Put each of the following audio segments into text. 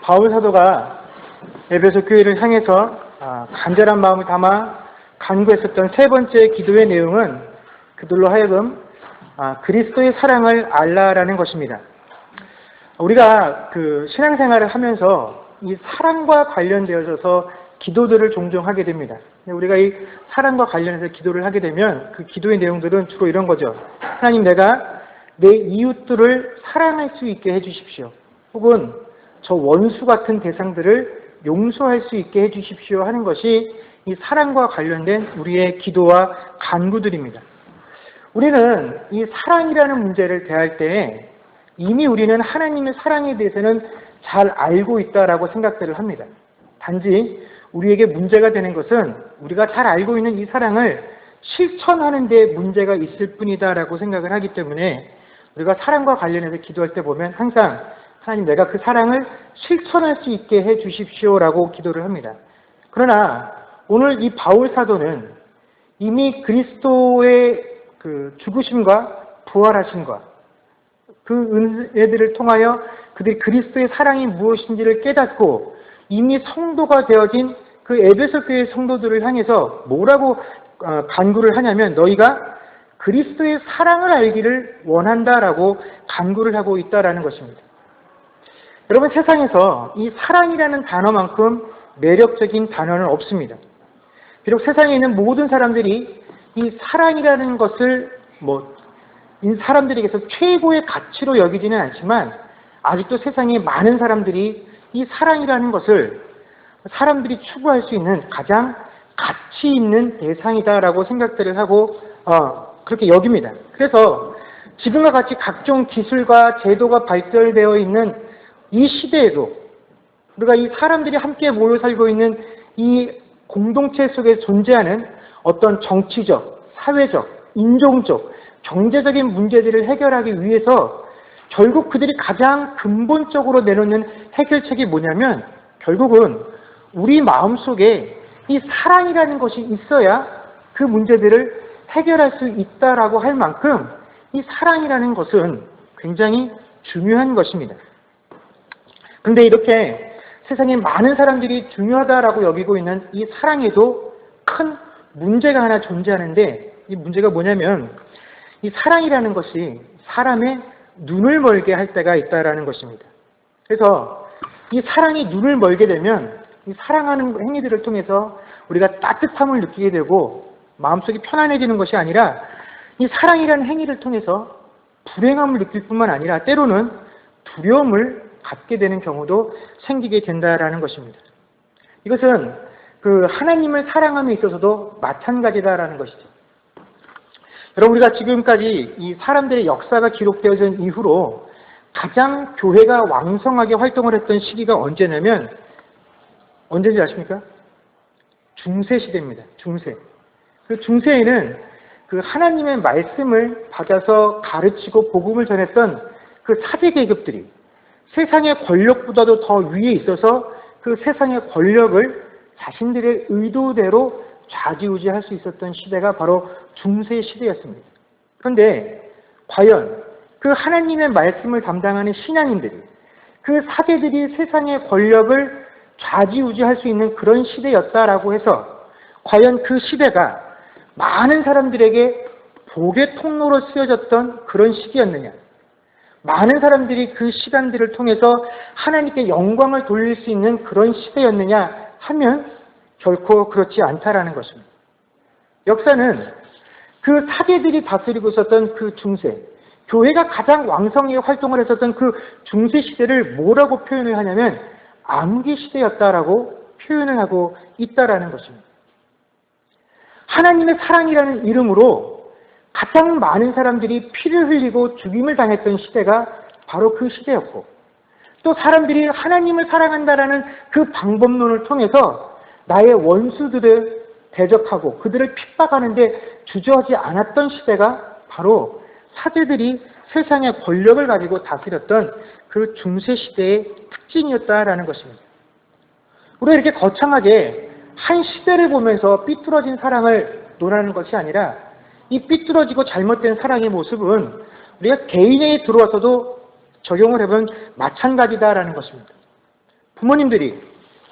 바울 사도가 에베소 교회를 향해서 간절한 마음을 담아 간구했었던 세 번째 기도의 내용은 그들로 하여금 그리스도의 사랑을 알라라는 것입니다. 우리가 그 신앙생활을 하면서 이 사랑과 관련되어져서 기도들을 종종 하게 됩니다. 우리가 이 사랑과 관련해서 기도를 하게 되면 그 기도의 내용들은 주로 이런 거죠. 하나님, 내가 내 이웃들을 사랑할 수 있게 해주십시오. 혹은 저 원수 같은 대상들을 용서할 수 있게 해주십시오 하는 것이 이 사랑과 관련된 우리의 기도와 간구들입니다. 우리는 이 사랑이라는 문제를 대할 때 이미 우리는 하나님의 사랑에 대해서는 잘 알고 있다라고 생각들을 합니다. 단지 우리에게 문제가 되는 것은 우리가 잘 알고 있는 이 사랑을 실천하는 데 문제가 있을 뿐이다라고 생각을 하기 때문에 우리가 사랑과 관련해서 기도할 때 보면 항상 하나님, 내가 그 사랑을 실천할 수 있게 해 주십시오라고 기도를 합니다. 그러나 오늘 이 바울 사도는 이미 그리스도의 그 죽으심과 부활하심과 그 은혜들을 통하여 그들이 그리스도의 사랑이 무엇인지를 깨닫고 이미 성도가 되어진 그 에베소 교회 성도들을 향해서 뭐라고 간구를 하냐면, 너희가 그리스도의 사랑을 알기를 원한다라고 간구를 하고 있다라는 것입니다. 여러분, 세상에서 이 사랑이라는 단어만큼 매력적인 단어는 없습니다. 비록 세상에 있는 모든 사람들이 이 사랑이라는 것을 사람들에게서 최고의 가치로 여기지는 않지만 아직도 세상에 많은 사람들이 이 사랑이라는 것을 사람들이 추구할 수 있는 가장 가치 있는 대상이다라고 생각들을 하고 그렇게 여깁니다. 그래서 지금과 같이 각종 기술과 제도가 발달되어 있는 이 시대에도 우리가 이 사람들이 함께 모여 살고 있는 이 공동체 속에 존재하는 어떤 정치적, 사회적, 인종적, 경제적인 문제들을 해결하기 위해서 결국 그들이 가장 근본적으로 내놓는 해결책이 뭐냐면, 결국은 우리 마음속에 이 사랑이라는 것이 있어야 그 문제들을 해결할 수 있다라고 할 만큼 이 사랑이라는 것은 굉장히 중요한 것입니다. 그런데 이렇게 세상에 많은 사람들이 중요하다라고 여기고 있는 이 사랑에도 큰 문제가 하나 존재하는데, 이 문제가 뭐냐면 이 사랑이라는 것이 사람의 눈을 멀게 할 때가 있다라는 것입니다. 그래서 이 사랑이 눈을 멀게 되면 이 사랑하는 행위들을 통해서 우리가 따뜻함을 느끼게 되고 마음속이 편안해지는 것이 아니라 이 사랑이라는 행위를 통해서 불행함을 느낄 뿐만 아니라 때로는 두려움을 갖게 되는 경우도 생기게 된다라는 것입니다. 이것은 그 하나님을 사랑함에 있어서도 마찬가지다라는 것이죠. 여러분, 우리가 지금까지 이 사람들의 역사가 기록되어진 이후로 가장 교회가 왕성하게 활동을 했던 시기가 언제냐면, 언제인지 아십니까? 중세 시대입니다. 중세. 그 중세에는 그 하나님의 말씀을 받아서 가르치고 복음을 전했던 그 사제 계급들이 세상의 권력보다도 더 위에 있어서 그 세상의 권력을 자신들의 의도대로 좌지우지할 수 있었던 시대가 바로 중세 시대였습니다. 그런데 과연 그 하나님의 말씀을 담당하는 신앙인들이, 그 사제들이 세상의 권력을 좌지우지할 수 있는 그런 시대였다라고 해서 과연 그 시대가 많은 사람들에게 복의 통로로 쓰여졌던 그런 시기였느냐? 많은 사람들이 그 시간들을 통해서 하나님께 영광을 돌릴 수 있는 그런 시대였느냐 하면 결코 그렇지 않다라는 것입니다. 역사는 그 사제들이 다스리고 있었던 그 중세, 교회가 가장 왕성하게 활동을 했었던 그 중세 시대를 뭐라고 표현을 하냐면 암기 시대였다라고 표현을 하고 있다라는 것입니다. 하나님의 사랑이라는 이름으로 가장 많은 사람들이 피를 흘리고 죽임을 당했던 시대가 바로 그 시대였고, 또 사람들이 하나님을 사랑한다라는 그 방법론을 통해서 나의 원수들을 대적하고 그들을 핍박하는데 주저하지 않았던 시대가 바로 사제들이 세상의 권력을 가지고 다스렸던 그 중세 시대의 특징이었다라는 것입니다. 우리가 이렇게 거창하게 한 시대를 보면서 삐뚤어진 사랑을 논하는 것이 아니라 이 삐뚤어지고 잘못된 사랑의 모습은 우리가 개인에게 들어와서도 적용을 해보면 마찬가지다라는 것입니다. 부모님들이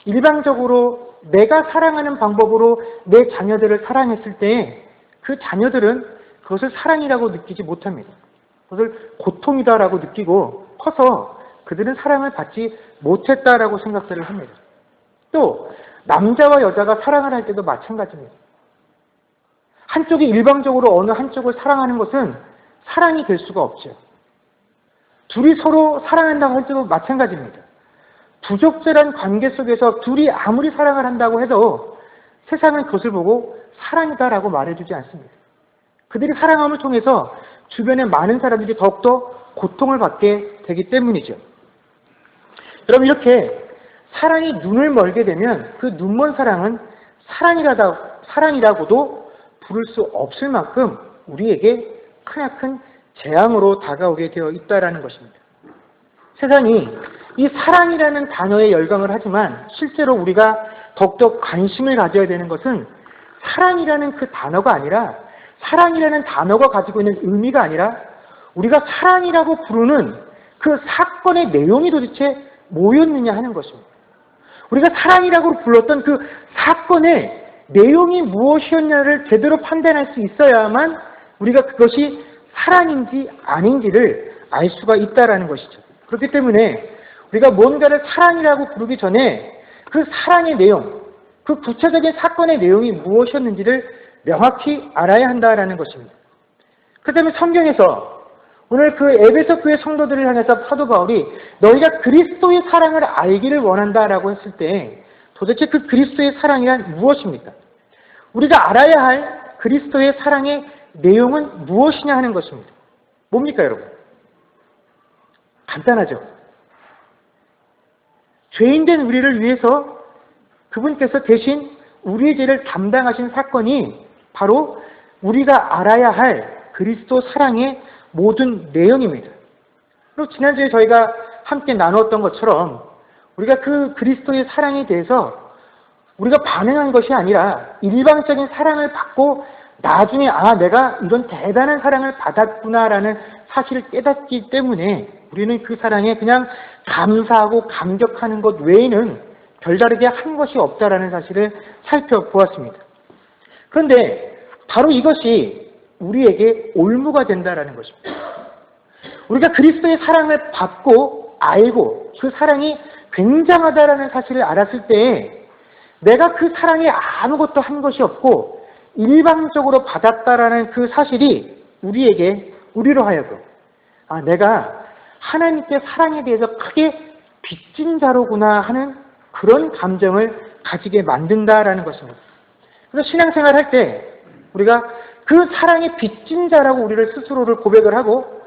일방적으로 내가 사랑하는 방법으로 내 자녀들을 사랑했을 때 그 자녀들은 그것을 사랑이라고 느끼지 못합니다. 그것을 고통이다라고 느끼고 커서 그들은 사랑을 받지 못했다라고 생각들을 합니다. 또 남자와 여자가 사랑을 할 때도 마찬가지입니다. 한쪽이 일방적으로 어느 한쪽을 사랑하는 것은 사랑이 될 수가 없죠. 둘이 서로 사랑한다고 할 때도 마찬가지입니다. 부적절한 관계 속에서 둘이 아무리 사랑을 한다고 해도 세상은 그것을 보고 사랑이다라고 말해주지 않습니다. 그들이 사랑함을 통해서 주변의 많은 사람들이 더욱더 고통을 받게 되기 때문이죠. 여러분, 이렇게 사랑이 눈을 멀게 되면 그 눈먼 사랑은 사랑이라고도 부를 수 없을 만큼 우리에게 크나큰 재앙으로 다가오게 되어 있다는 것입니다. 세상이 이 사랑이라는 단어에 열광을 하지만 실제로 우리가 더욱더 관심을 가져야 되는 것은 사랑이라는 그 단어가 아니라, 사랑이라는 단어가 가지고 있는 의미가 아니라 우리가 사랑이라고 부르는 그 사건의 내용이 도대체 뭐였느냐 하는 것입니다. 우리가 사랑이라고 불렀던 그 사건의 내용이 무엇이었냐를 제대로 판단할 수 있어야만 우리가 그것이 사랑인지 아닌지를 알 수가 있다는 것이죠. 그렇기 때문에 우리가 뭔가를 사랑이라고 부르기 전에 그 사랑의 내용, 그 구체적인 사건의 내용이 무엇이었는지를 명확히 알아야 한다는 것입니다. 그 때문에 성경에서 오늘 그 에베소 교회 성도들을 향해서 사도 바울이 너희가 그리스도의 사랑을 알기를 원한다라고 했을 때 도대체 그 그리스도의 사랑이란 무엇입니까? 우리가 알아야 할 그리스도의 사랑의 내용은 무엇이냐 하는 것입니다. 뭡니까, 여러분? 간단하죠. 죄인된 우리를 위해서 그분께서 대신 우리의 죄를 담당하신 사건이 바로 우리가 알아야 할 그리스도 사랑의 모든 내용입니다. 그리고 지난주에 저희가 함께 나누었던 것처럼 우리가 그 그리스도의 사랑에 대해서 우리가 반응한 것이 아니라 일방적인 사랑을 받고 나중에 내가 이런 대단한 사랑을 받았구나라는 사실을 깨닫기 때문에 우리는 그 사랑에 그냥 감사하고 감격하는 것 외에는 별다르게 한 것이 없다라는 사실을 살펴보았습니다. 그런데 바로 이것이 우리에게 올무가 된다라는 것입니다. 우리가 그리스도의 사랑을 받고 알고 그 사랑이 굉장하다라는 사실을 알았을 때 내가 그 사랑에 아무것도 한 것이 없고 일방적으로 받았다라는 그 사실이 우리로 하여금 내가 하나님께 사랑에 대해서 크게 빚진 자로구나 하는 그런 감정을 가지게 만든다라는 것입니다. 그래서 신앙생활 할 때 우리가 그 사랑의 빚진 자라고 우리를 스스로를 고백을 하고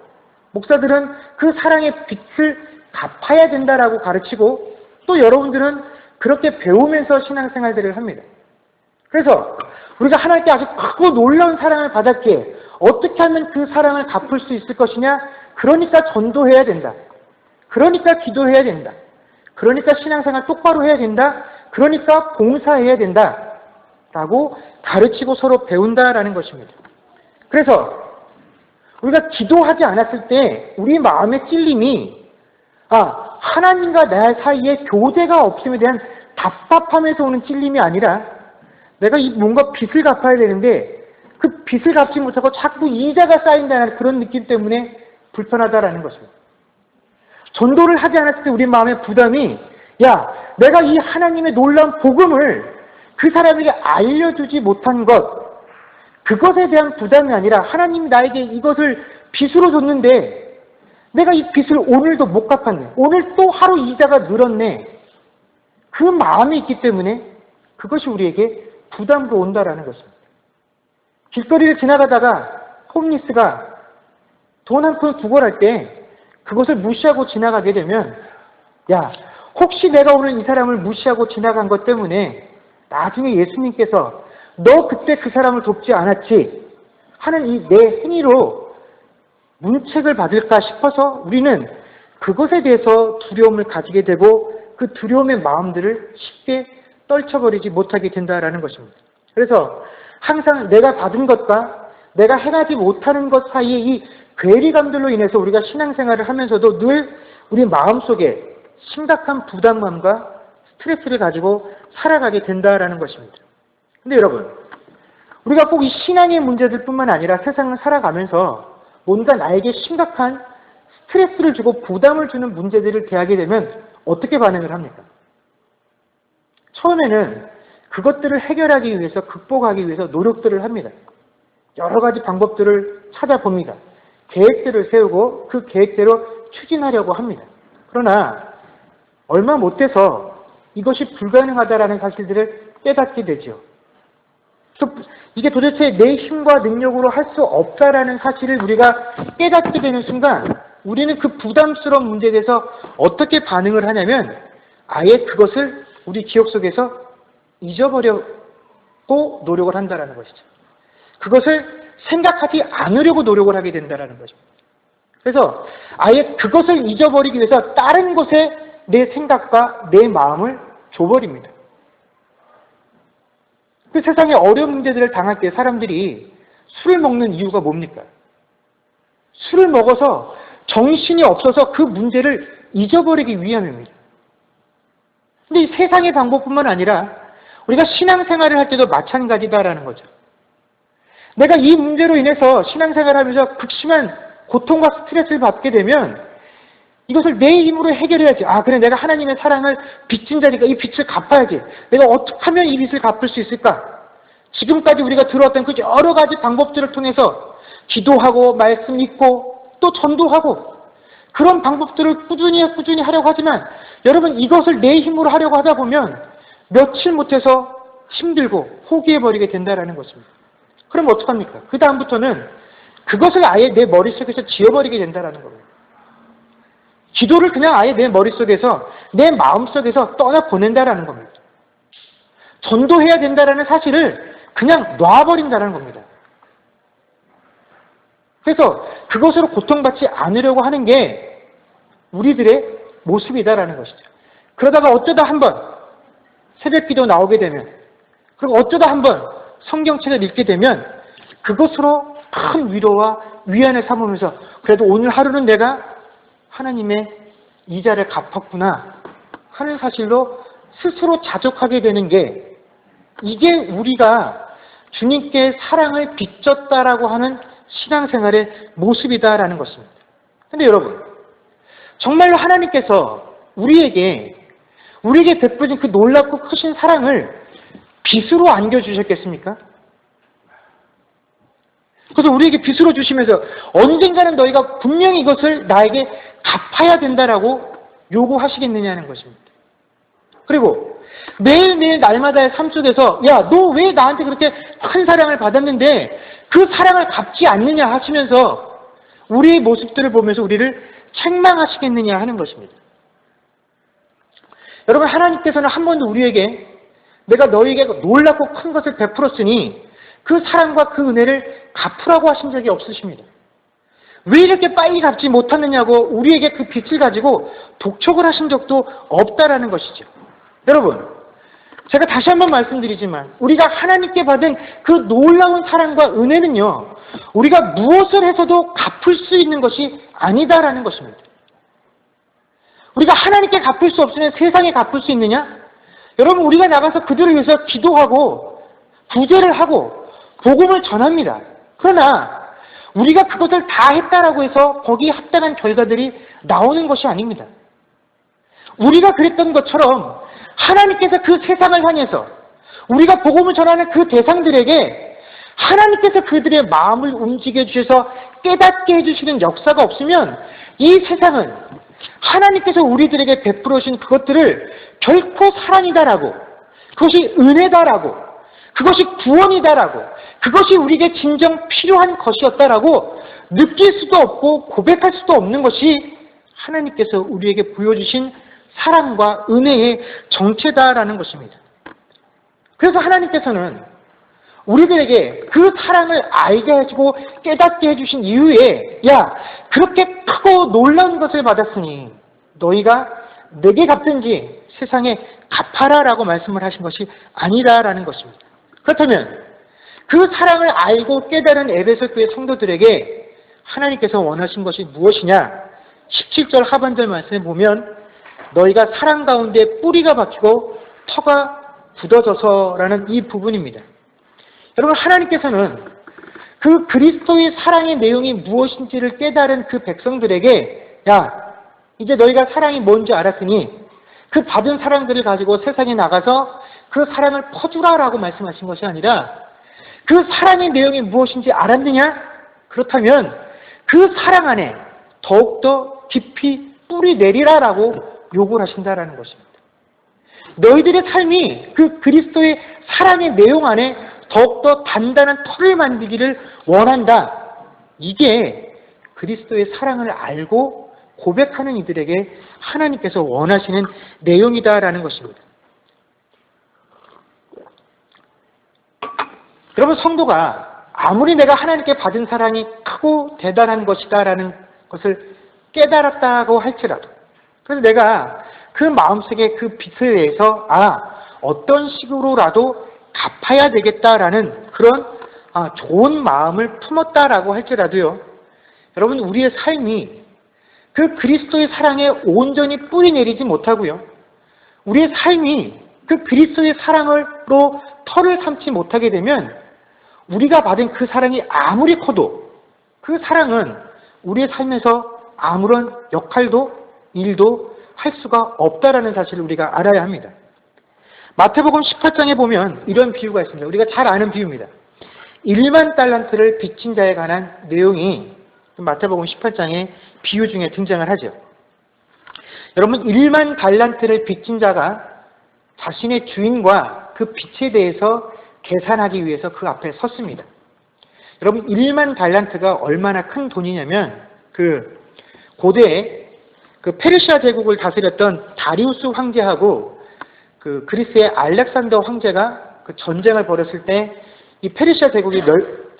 목사들은 그 사랑의 빚을 갚아야 된다라고 가르치고 또 여러분들은 그렇게 배우면서 신앙생활들을 합니다. 그래서 우리가 하나님께 아주 크고 놀라운 사랑을 받았기에 어떻게 하면 그 사랑을 갚을 수 있을 것이냐? 그러니까 전도해야 된다. 그러니까 기도해야 된다. 그러니까 신앙생활 똑바로 해야 된다. 그러니까 봉사해야 된다. 라고 가르치고 서로 배운다라는 것입니다. 그래서 우리가 기도하지 않았을 때 우리 마음의 찔림이 하나님과 나 사이에 교제가 없음에 대한 답답함에서 오는 찔림이 아니라 내가 뭔가 빚을 갚아야 되는데 그 빚을 갚지 못하고 자꾸 이자가 쌓인다는 그런 느낌 때문에 불편하다라는 것입니다. 전도를 하지 않았을 때 우리 마음의 부담이 내가 이 하나님의 놀라운 복음을 그 사람에게 알려주지 못한 것 그것에 대한 부담이 아니라 하나님이 나에게 이것을 빚으로 줬는데 내가 이 빚을 오늘도 못 갚았네. 오늘 또 하루 이자가 늘었네. 그 마음이 있기 때문에 그것이 우리에게 부담으로 온다라는 것입니다. 길거리를 지나가다가 홈리스가 돈 한 푼 구걸할 때 그것을 무시하고 지나가게 되면 혹시 내가 오늘 이 사람을 무시하고 지나간 것 때문에 나중에 예수님께서 너 그때 그 사람을 돕지 않았지 하는 이 내 행위로 문책을 받을까 싶어서 우리는 그것에 대해서 두려움을 가지게 되고 그 두려움의 마음들을 쉽게 떨쳐버리지 못하게 된다라는 것입니다. 그래서 항상 내가 받은 것과 내가 행하지 못하는 것 사이에 이 괴리감들로 인해서 우리가 신앙생활을 하면서도 늘 우리 마음속에 심각한 부담감과 스트레스를 가지고 살아가게 된다라는 것입니다. 근데 여러분, 우리가 꼭 이 신앙의 문제들뿐만 아니라 세상을 살아가면서 뭔가 나에게 심각한 스트레스를 주고 부담을 주는 문제들을 대하게 되면 어떻게 반응을 합니까? 처음에는 그것들을 해결하기 위해서, 극복하기 위해서 노력들을 합니다. 여러 가지 방법들을 찾아봅니다. 계획들을 세우고 그 계획대로 추진하려고 합니다. 그러나 얼마 못해서 이것이 불가능하다라는 사실들을 깨닫게 되죠. 이게 도대체 내 힘과 능력으로 할 수 없다라는 사실을 우리가 깨닫게 되는 순간 우리는 그 부담스러운 문제에 대해서 어떻게 반응을 하냐면 아예 그것을 우리 기억 속에서 잊어버려고 노력을 한다는 것이죠. 그것을 생각하지 않으려고 노력을 하게 된다는 것입니다. 그래서 아예 그것을 잊어버리기 위해서 다른 곳에 내 생각과 내 마음을 줘버립니다. 그 세상의 어려운 문제들을 당할 때 사람들이 술을 먹는 이유가 뭡니까? 술을 먹어서 정신이 없어서 그 문제를 잊어버리기 위함입니다. 근데 이 세상의 방법뿐만 아니라 우리가 신앙생활을 할 때도 마찬가지다라는 거죠. 내가 이 문제로 인해서 신앙생활을 하면서 극심한 고통과 스트레스를 받게 되면 이것을 내 힘으로 해결해야지. 아, 그래, 내가 하나님의 사랑을 빚진 자니까 이 빚을 갚아야지. 내가 어떻게 하면 이 빚을 갚을 수 있을까? 지금까지 우리가 들어왔던 그 여러 가지 방법들을 통해서 기도하고 말씀 읽고 또 전도하고 그런 방법들을 꾸준히 하려고 하지만 여러분 이것을 내 힘으로 하려고 하다 보면 며칠 못해서 힘들고 포기해버리게 된다는 것입니다. 그럼 어떡합니까? 그 다음부터는 그것을 아예 내 머릿속에서 지워버리게 된다는 겁니다. 기도를 그냥 아예 내 머릿속에서 내 마음속에서 떠나보낸다는 겁니다. 전도해야 된다는 사실을 그냥 놔버린다는 겁니다. 그래서 그것으로 고통받지 않으려고 하는 게 우리들의 모습이다라는 것이죠. 그러다가 어쩌다 한번 새벽기도 나오게 되면 그리고 어쩌다 한번 성경책을 읽게 되면 그것으로 큰 위로와 위안을 삼으면서 그래도 오늘 하루는 내가 하나님의 이자를 갚았구나 하는 사실로 스스로 자족하게 되는 게 이게 우리가 주님께 사랑을 빚졌다라고 하는 신앙생활의 모습이다라는 것입니다. 그런데 여러분 정말로 하나님께서 우리에게 베푸신 그 놀랍고 크신 사랑을 빚으로 안겨주셨겠습니까? 그래서 우리에게 빚으로 주시면서 언젠가는 너희가 분명히 이것을 나에게 갚아야 된다라고 요구하시겠느냐는 것입니다. 그리고 매일매일 날마다의 삶 속에서 야, 너 왜 나한테 그렇게 큰 사랑을 받았는데 그 사랑을 갚지 않느냐 하시면서 우리의 모습들을 보면서 우리를 책망하시겠느냐 하는 것입니다. 여러분 하나님께서는 한 번도 우리에게 내가 너희에게 놀랍고 큰 것을 베풀었으니 그 사랑과 그 은혜를 갚으라고 하신 적이 없으십니다. 왜 이렇게 빨리 갚지 못하느냐고 우리에게 그 빚을 가지고 독촉을 하신 적도 없다라는 것이죠. 여러분, 제가 다시 한번 말씀드리지만 우리가 하나님께 받은 그 놀라운 사랑과 은혜는요, 우리가 무엇을 해서도 갚을 수 있는 것이 아니다라는 것입니다. 우리가 하나님께 갚을 수 없으면 세상에 갚을 수 있느냐? 여러분, 우리가 나가서 그들을 위해서 기도하고 구제를 하고 복음을 전합니다. 그러나 우리가 그것을 다 했다라고 해서 거기에 합당한 결과들이 나오는 것이 아닙니다. 우리가 그랬던 것처럼 하나님께서 그 세상을 향해서 우리가 복음을 전하는 그 대상들에게 하나님께서 그들의 마음을 움직여 주셔서 깨닫게 해주시는 역사가 없으면 이 세상은 하나님께서 우리들에게 베풀어 주신 그것들을 결코 사랑이다라고, 그것이 은혜다라고, 그것이 구원이다라고, 그것이 우리에게 진정 필요한 것이었다라고 느낄 수도 없고 고백할 수도 없는 것이 하나님께서 우리에게 보여주신 사랑과 은혜의 정체다라는 것입니다. 그래서 하나님께서는 우리들에게 그 사랑을 알게 해주고 깨닫게 해주신 이후에 야, 그렇게 크고 놀라운 것을 받았으니 너희가 내게 갚든지 세상에 갚아라 라고 말씀을 하신 것이 아니라라는 것입니다. 그렇다면 그 사랑을 알고 깨달은 에베소 교회 성도들에게 하나님께서 원하신 것이 무엇이냐? 17절 하반절 말씀에 보면 너희가 사랑 가운데 뿌리가 박히고 터가 굳어져서라는 이 부분입니다. 여러분, 하나님께서는 그 그리스도의 사랑의 내용이 무엇인지를 깨달은 그 백성들에게 야, 이제 너희가 사랑이 뭔지 알았으니 그 받은 사랑들을 가지고 세상에 나가서 그 사랑을 퍼주라라고 말씀하신 것이 아니라 그 사랑의 내용이 무엇인지 알았느냐? 그렇다면 그 사랑 안에 더욱더 깊이 뿌리 내리라라고 요구를 하신다라는 것입니다. 너희들의 삶이 그 그리스도의 사랑의 내용 안에 더욱더 단단한 털을 만들기를 원한다. 이게 그리스도의 사랑을 알고 고백하는 이들에게 하나님께서 원하시는 내용이다라는 것입니다. 여러분, 성도가 아무리 내가 하나님께 받은 사랑이 크고 대단한 것이다라는 것을 깨달았다고 할지라도, 그래서 내가 그 마음속에 그 빚에 대해서 어떤 식으로라도 갚아야 되겠다라는 그런 좋은 마음을 품었다라고 할지라도요, 여러분, 우리의 삶이 그 그리스도의 사랑에 온전히 뿌리 내리지 못하고요, 우리의 삶이 그 그리스도의 사랑으로 털을 삼지 못하게 되면 우리가 받은 그 사랑이 아무리 커도 그 사랑은 우리의 삶에서 아무런 역할도 일도 할 수가 없다라는 사실을 우리가 알아야 합니다. 마태복음 18장에 보면 이런 비유가 있습니다. 우리가 잘 아는 비유입니다. 1만 달란트를 빚진 자에 관한 내용이 마태복음 18장의 비유 중에 등장을 하죠. 여러분, 1만 달란트를 빚진 자가 자신의 주인과 그 빚에 대해서 계산하기 위해서 그 앞에 섰습니다. 여러분, 1만 달란트가 얼마나 큰 돈이냐면 그 고대에 그 페르시아 제국을 다스렸던 다리우스 황제하고 그 그리스의 알렉산더 황제가 그 전쟁을 벌였을 때 이 페르시아 제국이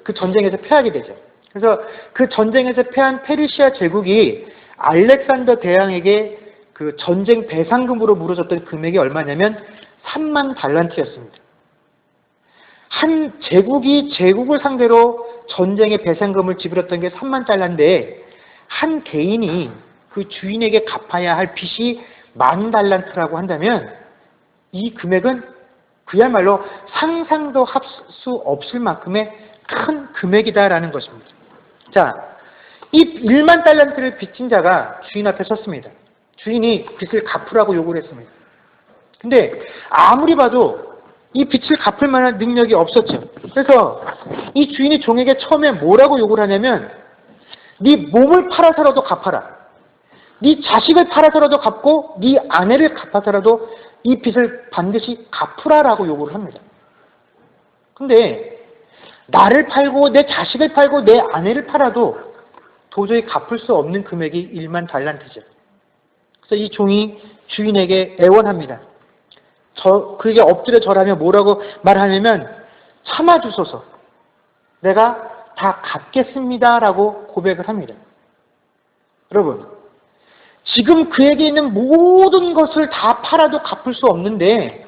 그 전쟁에서 패하게 되죠. 그래서 그 전쟁에서 패한 페르시아 제국이 알렉산더 대왕에게 그 전쟁 배상금으로 물어줬던 금액이 얼마냐면 3만 달란트였습니다. 한 제국이 제국을 상대로 전쟁의 배상금을 지불했던 게 3만 달러인데 한 개인이 그 주인에게 갚아야 할 빚이 10,000달란트라고 한다면 이 금액은 그야말로 상상도 할 수 없을 만큼의 큰 금액이다라는 것입니다. 자, 이 1만 달란트를 빚진 자가 주인 앞에 섰습니다. 주인이 빚을 갚으라고 요구를 했습니다. 근데 아무리 봐도 이 빚을 갚을 만한 능력이 없었죠. 그래서 이 주인이 종에게 처음에 뭐라고 요구를 하냐면 네 몸을 팔아서라도 갚아라. 네 자식을 팔아서라도 갚고 네 아내를 갚아서라도 이 빚을 반드시 갚으라라고 요구를 합니다. 근데 나를 팔고 내 자식을 팔고 내 아내를 팔아도 도저히 갚을 수 없는 금액이 1만 달란트죠. 그래서 이 종이 주인에게 애원합니다. 그에게 엎드려 절하며 뭐라고 말하냐면 참아주소서, 내가 다 갚겠습니다라고 고백을 합니다. 여러분, 지금 그에게 있는 모든 것을 다 팔아도 갚을 수 없는데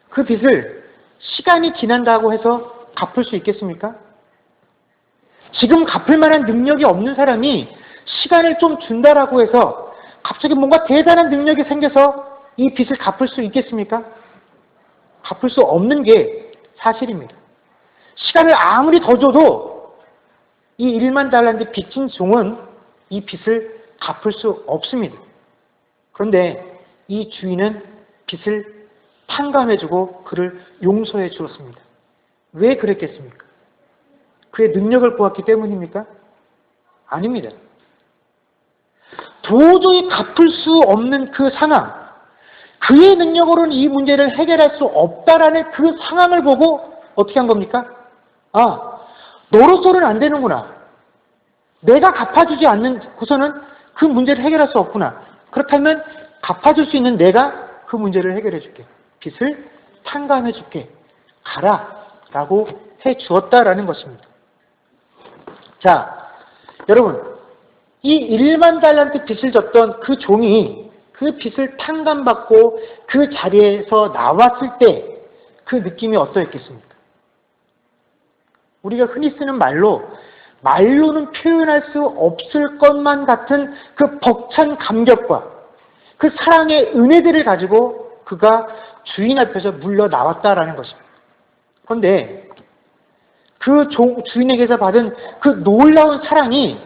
그 빚을 시간이 지난다고 해서 갚을 수 있겠습니까? 지금 갚을 만한 능력이 없는 사람이 시간을 좀 준다라고 해서 갑자기 뭔가 대단한 능력이 생겨서 이 빚을 갚을 수 있겠습니까? 갚을 수 없는 게 사실입니다. 시간을 아무리 더 줘도 이 1만 달란트 빚진 종은 이 빚을 갚을 수 없습니다. 그런데 이 주인은 빚을 탕감해주고 그를 용서해 주었습니다. 왜 그랬겠습니까? 그의 능력을 보았기 때문입니까? 아닙니다. 도저히 갚을 수 없는 그 상황, 그의 능력으로는 이 문제를 해결할 수 없다라는 그 상황을 보고 어떻게 한 겁니까? 너로서는 안 되는구나. 내가 갚아주지 않고서는 그 문제를 해결할 수 없구나. 그렇다면 갚아줄 수 있는 내가 그 문제를 해결해 줄게. 빚을 탕감해 줄게. 가라. 라고 해 주었다라는 것입니다. 자, 여러분, 이 1만 달란트 빚을 졌던 그 종이 그 빚을 탕감받고 그 자리에서 나왔을 때 그 느낌이 어떠했겠습니까? 우리가 흔히 쓰는 말로는 표현할 수 없을 것만 같은 그 벅찬 감격과 그 사랑의 은혜들을 가지고 그가 주인 앞에서 물러 나왔다라는 것입니다. 그런데 그 주인에게서 받은 그 놀라운 사랑이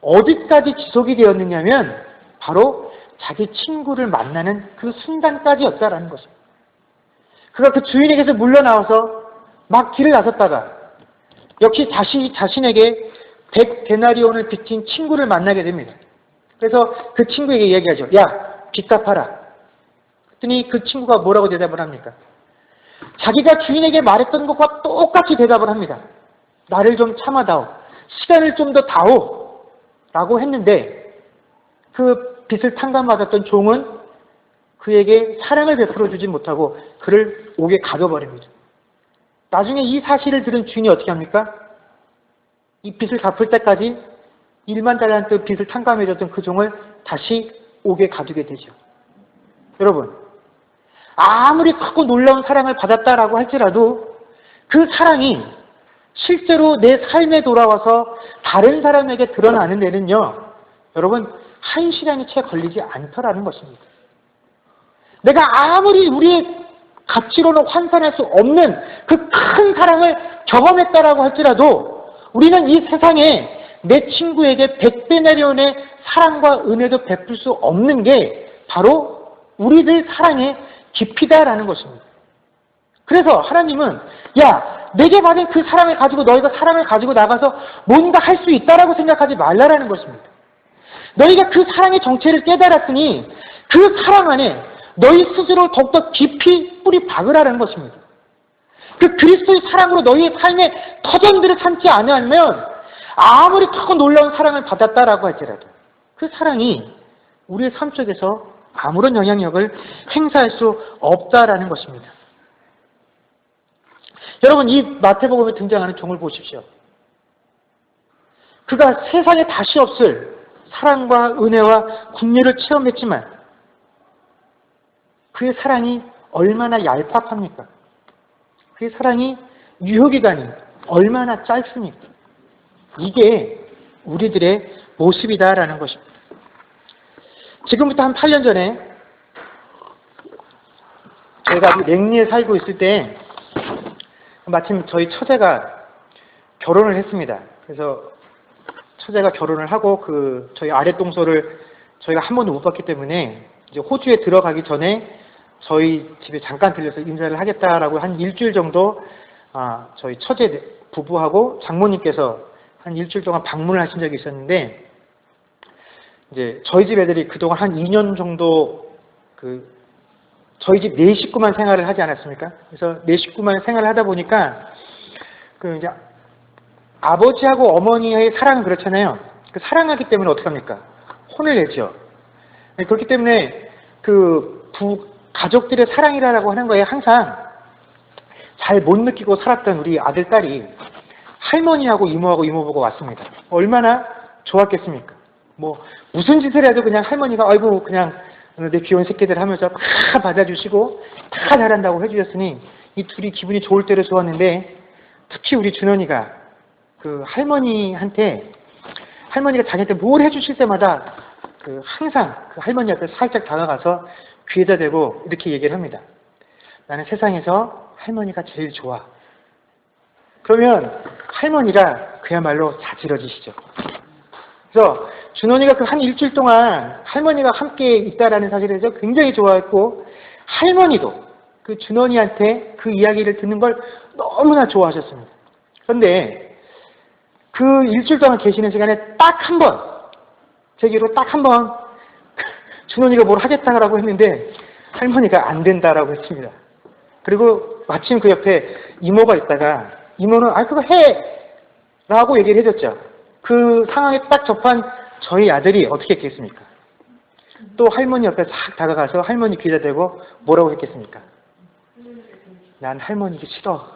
어디까지 지속이 되었느냐면 바로 자기 친구를 만나는 그 순간까지였다라는 것입니다. 그가 그 주인에게서 물러나와서 막 길을 나섰다가 역시 다시 자신에게 100데나리온을 빚진 친구를 만나게 됩니다. 그래서 그 친구에게 얘기하죠. 야, 빚 갚아라. 그랬더니 그 친구가 뭐라고 대답을 합니까? 자기가 주인에게 말했던 것과 똑같이 대답을 합니다. 나를 좀 참아다오. 시간을 좀 더 다오. 라고 했는데 그 빚을 탕감받았던 종은 그에게 사랑을 베풀어 주지 못하고 그를 옥에 가둬버립니다. 나중에 이 사실을 들은 주인이 어떻게 합니까? 이 빚을 갚을 때까지 1만 달란트 빚을 탕감해줬던 그 종을 다시 옥에 가두게 되죠. 여러분, 아무리 크고 놀라운 사랑을 받았다라고 할지라도 그 사랑이 실제로 내 삶에 돌아와서 다른 사람에게 드러나는 데는요, 여러분, 1시간이 채 걸리지 않더라는 것입니다. 내가 아무리 우리의 가치로는 환산할 수 없는 그 큰 사랑을 경험했다라고 할지라도 우리는 이 세상에 내 친구에게 100데나리온의 사랑과 은혜도 베풀 수 없는 게 바로 우리들 사랑의 깊이다라는 것입니다. 그래서 하나님은 야, 내게 받은 그 사랑을 가지고 너희가 사랑을 가지고 나가서 뭔가 할 수 있다라고 생각하지 말라라는 것입니다. 너희가 그 사랑의 정체를 깨달았으니 그 사랑 안에 너희 스스로 더욱더 깊이 뿌리 박으라는 것입니다. 그 그리스도의 사랑으로 너희의 삶의 터전들을 삼지 않으면 아무리 크고 놀라운 사랑을 받았다라고 할지라도 그 사랑이 우리의 삶 속에서 아무런 영향력을 행사할 수 없다라는 것입니다. 여러분, 이 마태복음에 등장하는 종을 보십시오. 그가 세상에 다시 없을 사랑과 은혜와 긍휼을 체험했지만 그의 사랑이 얼마나 얄팍합니까? 그의 사랑이 유효기간이 얼마나 짧습니까? 이게 우리들의 모습이다라는 것입니다. 지금부터 한 8년 전에 저희가 랭리에 살고 있을 때 마침 저희 처제가 결혼을 했습니다. 그래서 처제가 결혼을 하고 저희 아랫동서를 저희가 한 번도 못 봤기 때문에 이제 호주에 들어가기 전에 저희 집에 잠깐 들려서 인사를 하겠다라고 한 일주일 정도 저희 처제 부부하고 장모님께서 한 일주일 동안 방문을 하신 적이 있었는데 이제 저희 집 애들이 그동안 한 2년 정도 저희 집 네 식구만 생활을 하지 않았습니까? 그래서 네 식구만 생활을 하다 보니까 이제 아버지하고 어머니의 사랑은 그렇잖아요. 그 사랑하기 때문에 어떻게 합니까? 혼을 내죠. 그렇기 때문에 가족들의 사랑이라고 하는 거에 항상 잘 못 느끼고 살았던 우리 아들, 딸이 할머니하고 이모하고 이모부가 왔습니다. 얼마나 좋았겠습니까? 무슨 짓을 해도 그냥 할머니가 아이고 그냥 내 귀여운 새끼들 하면서 다 받아주시고 다 잘한다고 해주셨으니 이 둘이 기분이 좋을 때로 좋았는데 특히 우리 준원이가 할머니가 자기한테 뭘 해주실 때마다 항상 할머니 앞에 살짝 다가가서 귀에다 대고 이렇게 얘기를 합니다. 나는 세상에서 할머니가 제일 좋아. 그러면 할머니가 그야말로 자지러지시죠. 그래서 준원이가 한 일주일 동안 할머니가 함께 있다라는 사실에 대해서 굉장히 좋아했고 할머니도 준원이한테 그 이야기를 듣는 걸 너무나 좋아하셨습니다. 그런데 그 일주일 동안 계시는 시간에 딱 한 번, 제기로 딱 한 번 준원이가 뭘 하겠다라고 했는데 할머니가 안 된다라고 했습니다. 그리고 마침 그 옆에 이모가 있다가 이모는 그거 해! 라고 얘기를 해줬죠. 그 상황에 딱 접한 저희 아들이 어떻게 했겠습니까? 또 할머니 옆에 싹 다가가서 할머니 귀에다 대고 뭐라고 했겠습니까? 난 할머니가 싫어.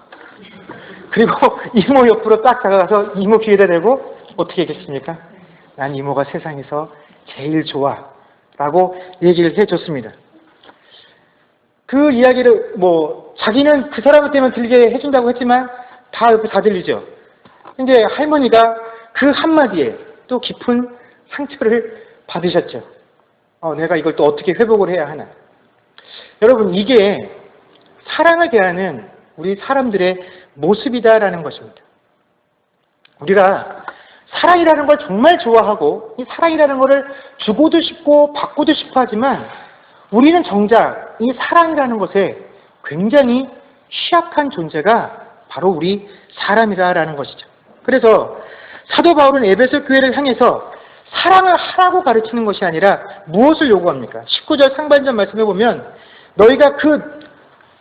그리고 이모 옆으로 딱 다가가서 이모 귀에다 대고 어떻게 했겠습니까? 난 이모가 세상에서 제일 좋아. 라고 얘기를 해줬습니다. 그 이야기를 자기는 그 사람한테만 들리게 해준다고 했지만 다 옆에 다 들리죠. 이제 할머니가 그 한마디에 또 깊은 상처를 받으셨죠. 내가 이걸 또 어떻게 회복을 해야 하나. 여러분, 이게 사랑을 대하는 우리 사람들의 모습이다라는 것입니다. 우리가 사랑이라는 걸 정말 좋아하고 이 사랑이라는 것을 주고도 싶고 받고도 싶어 하지만 우리는 정작 이 사랑이라는 것에 굉장히 취약한 존재가 바로 우리 사람이다라는 것이죠. 그래서 사도 바울은 에베소 교회를 향해서 사랑을 하라고 가르치는 것이 아니라 무엇을 요구합니까? 19절 상반절 말씀해 보면 너희가 그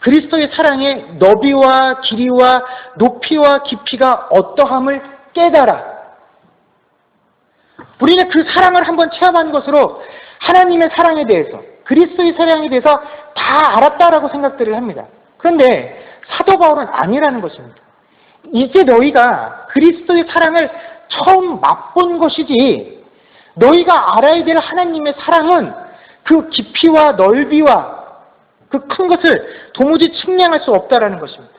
그리스도의 사랑의 너비와 길이와 높이와 깊이가 어떠함을 깨달아. 우리는 그 사랑을 한번 체험한 것으로 하나님의 사랑에 대해서, 그리스도의 사랑에 대해서 다 알았다라고 생각들을 합니다. 그런데 사도 바울은 아니라는 것입니다. 이제 너희가 그리스도의 사랑을 처음 맛본 것이지, 너희가 알아야 될 하나님의 사랑은 그 깊이와 넓이와 그 큰 것을 도무지 측량할 수 없다라는 것입니다.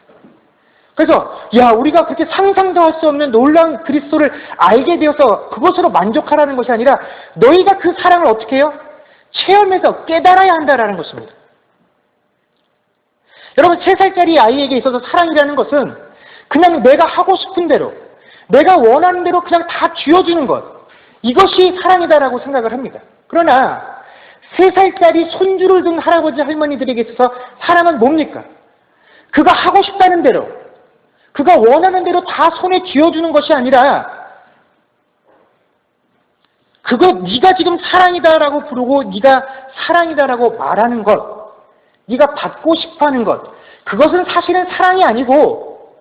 그래서 우리가 그렇게 상상도 할 수 없는 놀라운 그리스도를 알게 되어서 그것으로 만족하라는 것이 아니라 너희가 그 사랑을 어떻게 해요? 체험해서 깨달아야 한다라는 것입니다. 여러분, 3살짜리 아이에게 있어서 사랑이라는 것은 그냥 내가 하고 싶은 대로, 내가 원하는 대로 그냥 다 쥐어주는 것, 이것이 사랑이다라고 생각을 합니다. 그러나 3살짜리 손주를 둔 할아버지 할머니들에게 있어서 사랑은 뭡니까? 그가 하고 싶다는 대로, 그가 원하는 대로 다 손에 쥐어주는 것이 아니라 그거 네가 지금 사랑이다라고 부르고 네가 사랑이다라고 말하는 것, 네가 받고 싶어하는 것, 그것은 사실은 사랑이 아니고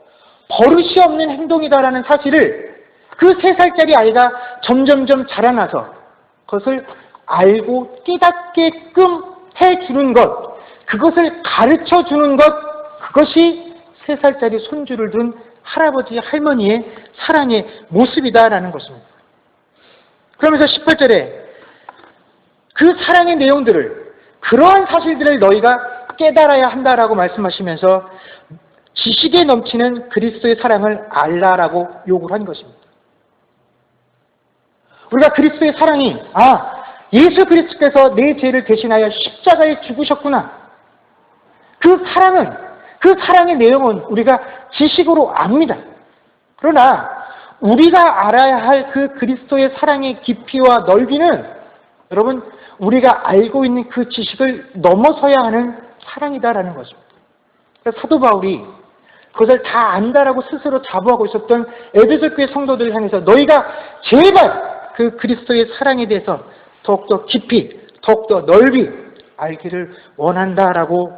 버릇이 없는 행동이다라는 사실을 그 3살짜리 아이가 점점점 자라나서 그것을 알고 깨닫게끔 해주는 것, 그것을 가르쳐주는 것, 그것이 3살짜리 손주를 둔 할아버지 할머니의 사랑의 모습이다라는 것입니다. 그러면서 18절에 그 사랑의 내용들을, 그러한 사실들을 너희가 깨달아야 한다라고 말씀하시면서 지식에 넘치는 그리스도의 사랑을 알라라고 요구를 한 것입니다. 우리가 그리스도의 사랑이 예수 그리스도께서 내 죄를 대신하여 십자가에 죽으셨구나. 그 사랑의 내용은 우리가 지식으로 압니다. 그러나 우리가 알아야 할 그 그리스도의 사랑의 깊이와 넓이는 여러분, 우리가 알고 있는 그 지식을 넘어서야 하는 사랑이다라는 것입니다. 그래서 사도 바울이 그것을 다 안다라고 스스로 자부하고 있었던 에베소 교회 성도들을 향해서 너희가 제발 그 그리스도의 사랑에 대해서 더욱더 깊이, 더욱더 넓이 알기를 원한다라고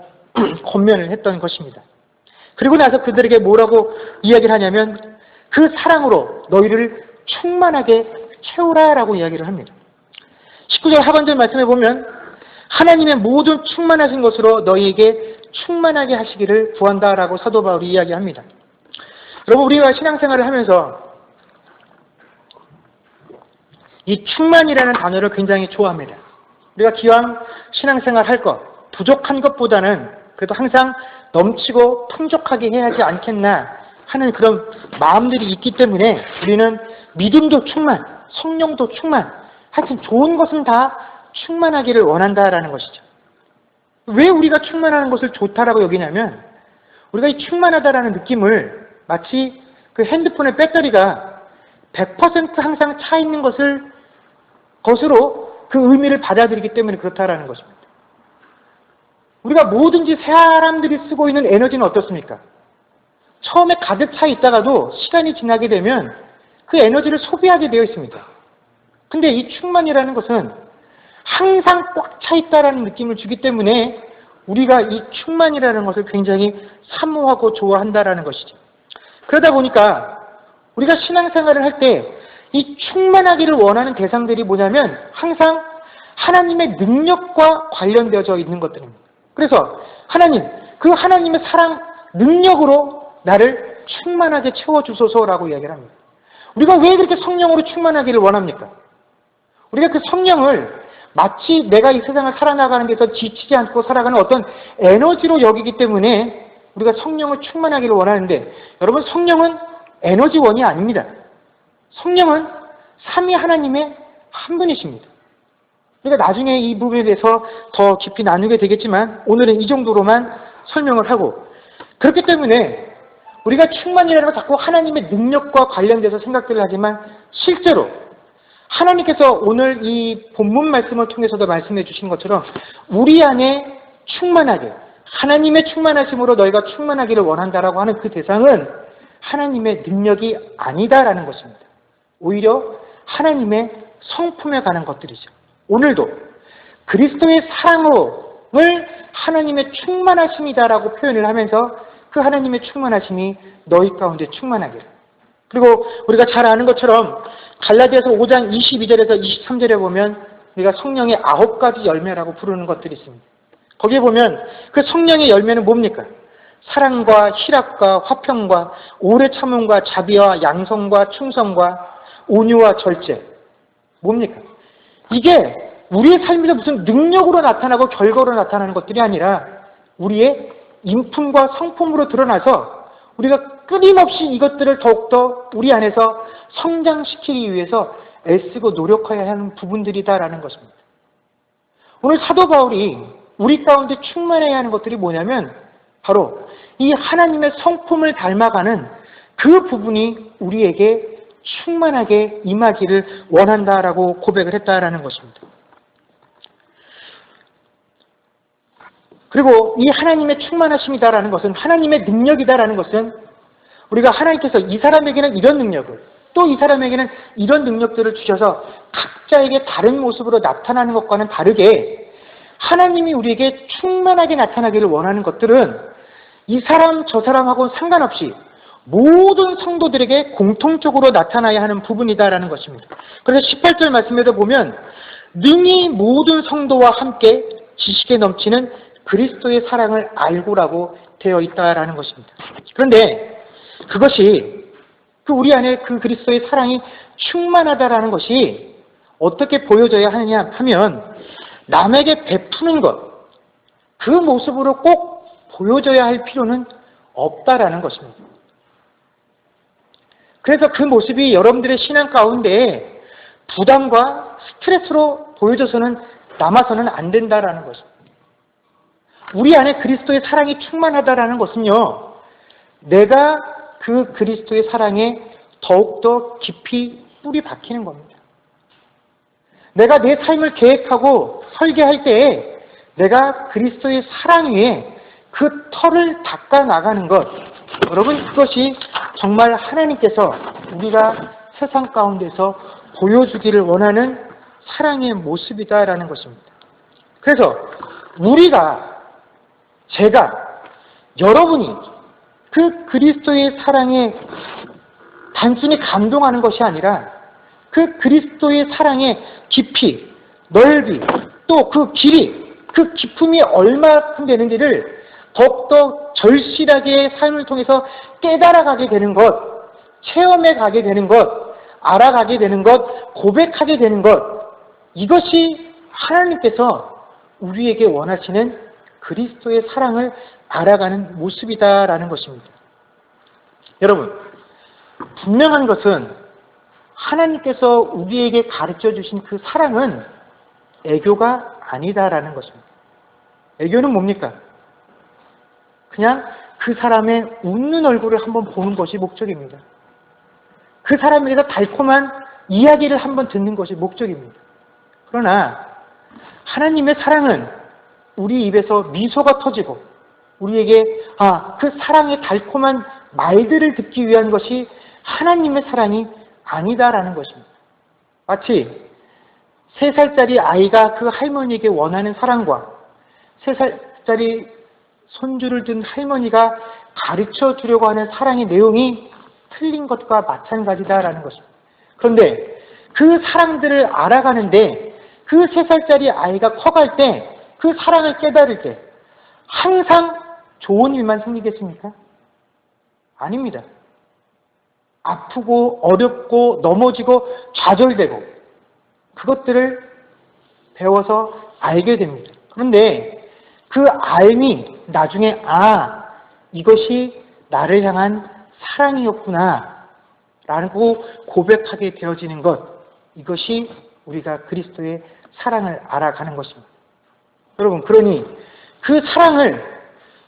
권면을 했던 것입니다. 그리고 나서 그들에게 뭐라고 이야기를 하냐면 그 사랑으로 너희를 충만하게 채우라라고 이야기를 합니다. 19절 하반절 말씀해 보면 하나님의 모든 충만하신 것으로 너희에게 충만하게 하시기를 구한다라고 사도 바울이 이야기합니다. 여러분, 우리가 신앙생활을 하면서 이 충만이라는 단어를 굉장히 좋아합니다. 우리가 기왕 신앙생활 할 것, 부족한 것보다는 그래도 항상 넘치고 풍족하게 해야 하지 않겠나 하는 그런 마음들이 있기 때문에 우리는 믿음도 충만, 성령도 충만, 하여튼 좋은 것은 다 충만하기를 원한다라는 것이죠. 왜 우리가 충만하는 것을 좋다라고 여기냐면 우리가 이 충만하다라는 느낌을 마치 그 핸드폰의 배터리가 100% 항상 차 있는 것으로 그 의미를 받아들이기 때문에 그렇다라는 것입니다. 우리가 뭐든지 사람들이 쓰고 있는 에너지는 어떻습니까? 처음에 가득 차 있다가도 시간이 지나게 되면 그 에너지를 소비하게 되어 있습니다. 근데 이 충만이라는 것은 항상 꽉 차 있다라는 느낌을 주기 때문에 우리가 이 충만이라는 것을 굉장히 사모하고 좋아한다라는 것이죠. 그러다 보니까 우리가 신앙생활을 할 때 이 충만하기를 원하는 대상들이 뭐냐면 항상 하나님의 능력과 관련되어져 있는 것들입니다. 그래서 그 하나님의 사랑 능력으로 나를 충만하게 채워주소서라고 이야기를 합니다. 우리가 왜 그렇게 성령으로 충만하기를 원합니까? 우리가 그 성령을 마치 내가 이 세상을 살아나가는 데서 지치지 않고 살아가는 어떤 에너지로 여기기 때문에 우리가 성령을 충만하기를 원하는데, 여러분, 성령은 에너지원이 아닙니다. 성령은 삼위 하나님의 한 분이십니다. 그러니까 나중에 이 부분에 대해서 더 깊이 나누게 되겠지만 오늘은 이 정도로만 설명을 하고, 그렇기 때문에 우리가 충만이라는 걸 자꾸 하나님의 능력과 관련돼서 생각들을 하지만 실제로 하나님께서 오늘 이 본문 말씀을 통해서도 말씀해 주신 것처럼 우리 안에 충만하게, 하나님의 충만하심으로 너희가 충만하기를 원한다라고 하는 그 대상은 하나님의 능력이 아니다라는 것입니다. 오히려 하나님의 성품에 관한 것들이죠. 오늘도 그리스도의 사랑을 하나님의 충만하심이다라고 표현을 하면서 그 하나님의 충만하심이 너희 가운데 충만하게. 그리고 우리가 잘 아는 것처럼 갈라디아서 5장 22절에서 23절에 보면 우리가 성령의 9가지 열매라고 부르는 것들이 있습니다. 거기에 보면 그 성령의 열매는 뭡니까? 사랑과 희락과 화평과 오래 참음과 자비와 양성과 충성과 온유와 절제. 뭡니까? 이게 우리의 삶에서 무슨 능력으로 나타나고 결과로 나타나는 것들이 아니라 우리의 인품과 성품으로 드러나서 우리가 끊임없이 이것들을 더욱더 우리 안에서 성장시키기 위해서 애쓰고 노력해야 하는 부분들이다라는 것입니다. 오늘 사도 바울이 우리 가운데 충만해야 하는 것들이 뭐냐면 바로 이 하나님의 성품을 닮아가는 그 부분이 우리에게 충만하게 임하기를 원한다라고 고백을 했다라는 것입니다. 그리고 이 하나님의 충만하심이다라는 것은, 하나님의 능력이다라는 것은 우리가 하나님께서 이 사람에게는 이런 능력을, 또 이 사람에게는 이런 능력들을 주셔서 각자에게 다른 모습으로 나타나는 것과는 다르게 하나님이 우리에게 충만하게 나타나기를 원하는 것들은 이 사람 저 사람하고는 상관없이 모든 성도들에게 공통적으로 나타나야 하는 부분이다라는 것입니다. 그래서 18절 말씀에도 보면 능히 모든 성도와 함께 지식에 넘치는 그리스도의 사랑을 알고라고 되어 있다라는 것입니다. 그런데 그것이 우리 안에 그 그리스도의 사랑이 충만하다라는 것이 어떻게 보여져야 하느냐 하면 남에게 베푸는 것, 그 모습으로 꼭 보여져야 할 필요는 없다라는 것입니다. 그래서 그 모습이 여러분들의 신앙 가운데 부담과 스트레스로 보여져서는 남아서는 안 된다라는 것입니다. 우리 안에 그리스도의 사랑이 충만하다라는 것은요, 내가 그 그리스도의 사랑에 더욱더 깊이 뿌리 박히는 겁니다. 내가 내 삶을 계획하고 설계할 때에 내가 그리스도의 사랑 위에 그 털을 닦아 나가는 것, 여러분 그것이 정말 하나님께서 우리가 세상 가운데서 보여주기를 원하는 사랑의 모습이다라는 것입니다. 그래서 제가, 여러분이 그 그리스도의 사랑에 단순히 감동하는 것이 아니라 그 그리스도의 사랑의 깊이, 넓이, 또 그 길이, 그 깊음이 얼마큼 되는지를 더욱더 절실하게 삶을 통해서 깨달아가게 되는 것, 체험해 가게 되는 것, 알아가게 되는 것, 고백하게 되는 것, 이것이 하나님께서 우리에게 원하시는 그리스도의 사랑을 알아가는 모습이다라는 것입니다. 여러분, 분명한 것은 하나님께서 우리에게 가르쳐 주신 그 사랑은 애교가 아니다라는 것입니다. 애교는 뭡니까? 그냥 그 사람의 웃는 얼굴을 한번 보는 것이 목적입니다. 그 사람에 대해서 달콤한 이야기를 한번 듣는 것이 목적입니다. 그러나 하나님의 사랑은 우리 입에서 미소가 터지고 우리에게 그 사랑의 달콤한 말들을 듣기 위한 것이 하나님의 사랑이 아니다라는 것입니다. 마치 3살짜리 아이가 그 할머니에게 원하는 사랑과 3살짜리 손주를 둔 할머니가 가르쳐 주려고 하는 사랑의 내용이 틀린 것과 마찬가지다라는 것입니다. 그런데 그 사랑들을 알아가는데 그 3살짜리 아이가 커갈 때 그 사랑을 깨달을 때 항상 좋은 일만 생기겠습니까? 아닙니다. 아프고 어렵고 넘어지고 좌절되고 그것들을 배워서 알게 됩니다. 그런데 그 알미 나중에 이것이 나를 향한 사랑이었구나 라고 고백하게 되어지는 것, 이것이 우리가 그리스도의 사랑을 알아가는 것입니다. 여러분, 그러니 그 사랑을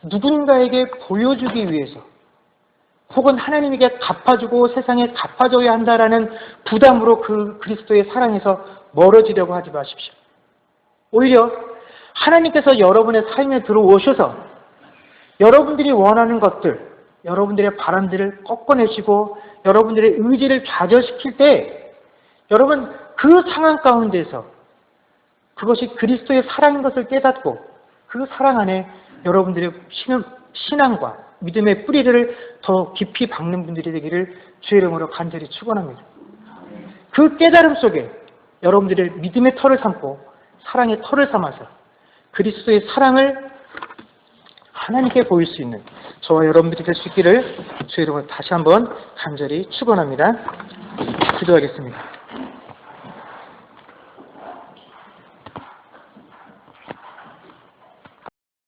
누군가에게 보여주기 위해서 혹은 하나님에게 갚아주고 세상에 갚아줘야 한다라는 부담으로 그 그리스도의 사랑에서 멀어지려고 하지 마십시오. 오히려 하나님께서 여러분의 삶에 들어오셔서 여러분들이 원하는 것들, 여러분들의 바람들을 꺾어내시고 여러분들의 의지를 좌절시킬 때 여러분 그 상황 가운데서 그것이 그리스도의 사랑인 것을 깨닫고 그 사랑 안에 여러분들의 신앙과 믿음의 뿌리를 더 깊이 박는 분들이 되기를 주의 이름으로 간절히 축원합니다. 그 깨달음 속에 여러분들의 믿음의 터를 삼고 사랑의 터를 삼아서 그리스도의 사랑을 하나님께 보일 수 있는 저와 여러분들이 될 수 있기를 주의 이름으로 다시 한번 간절히 축원합니다. 기도하겠습니다.